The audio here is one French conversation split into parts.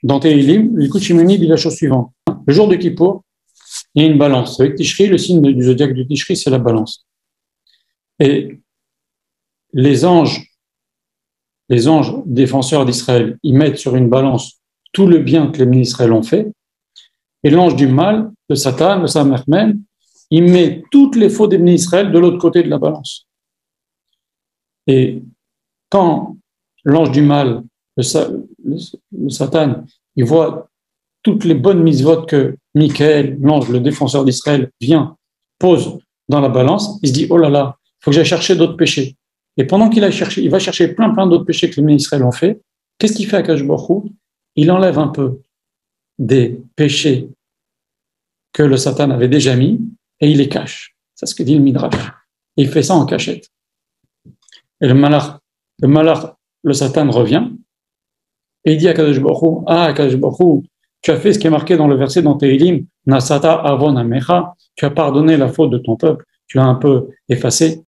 Dans Tehillim, l'écoute Shimoni dit la chose suivante. Le jour de Kippour, il y a une balance. Avec Tishri, le signe du zodiaque du Tishri, c'est la balance. Et les anges défenseurs d'Israël, ils mettent sur une balance tout le bien que les bénis Israël ont fait. Et l'ange du mal, le Satan, le Samermen, il met toutes les fautes des bénis Israël de l'autre côté de la balance. Et quand l'ange du mal, le Satan, il voit toutes les bonnes mitzvot que Michael, l'ange, le défenseur d'Israël, vient, pose dans la balance, il se dit, oh là là, il faut que j'aille chercher d'autres péchés. Et pendant qu'il va chercher plein d'autres péchés que les bénis Israël ont fait, qu'est-ce qu'il fait à Akadosh Baruch Hu? Il enlève un peu des péchés que le Satan avait déjà mis et il les cache. C'est ce que dit le Midrash. Et il fait ça en cachette. Et le malach, le Satan revient et il dit à Akadosh Baruch Hu, Akadosh Baruch Hu, tu as fait ce qui est marqué dans le verset dans Tehillim, Nasata avon amecha, tu as pardonné la faute de ton peuple, tu l'as un peu effacé.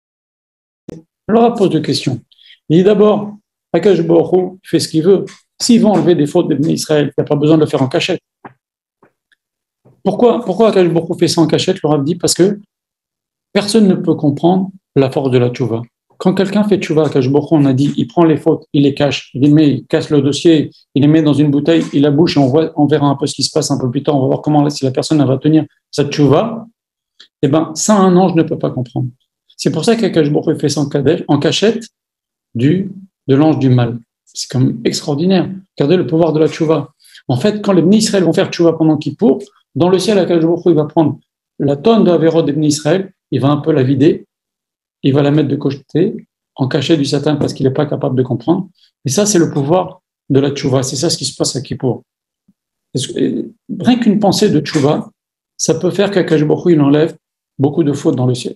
Alors, il pose deux questions. Il dit d'abord, Akadosh Baruch Hu fait ce qu'il veut. S'il va enlever des fautes des bénis Israël, il n'y a pas besoin de le faire en cachette. Pourquoi Akadosh Baruch Hu fait ça en cachette? Le Rav dit parce que personne ne peut comprendre la force de la tchouva. Quand quelqu'un fait tchouva, Akadosh Baruch Hu, on a dit, il prend les fautes, il les cache, il casse le dossier, il les met dans une bouteille, il la bouche et on verra un peu ce qui se passe un peu plus tard, on va voir comment si la personne va tenir sa tchouva. Eh bien, ça, un ange ne peut pas comprendre. C'est pour ça qu'Akadosh Baruch Hu fait ça en cachette de l'ange du mal. C'est quand même extraordinaire. Regardez le pouvoir de la tchouva. En fait, quand les bénis Israël vont faire tchouva pendant Kippour, dans le ciel, Akadosh Baruch Hu, il va prendre la tonne de Averot des bénis Israël, il va un peu la vider, il va la mettre de côté, en cachette du Satan parce qu'il n'est pas capable de comprendre. Et ça, c'est le pouvoir de la tchouva. C'est ça ce qui se passe à Kippour. Rien qu'une pensée de tchouva, ça peut faire qu'Akadosh Baruch Hu, il enlève beaucoup de fautes dans le ciel.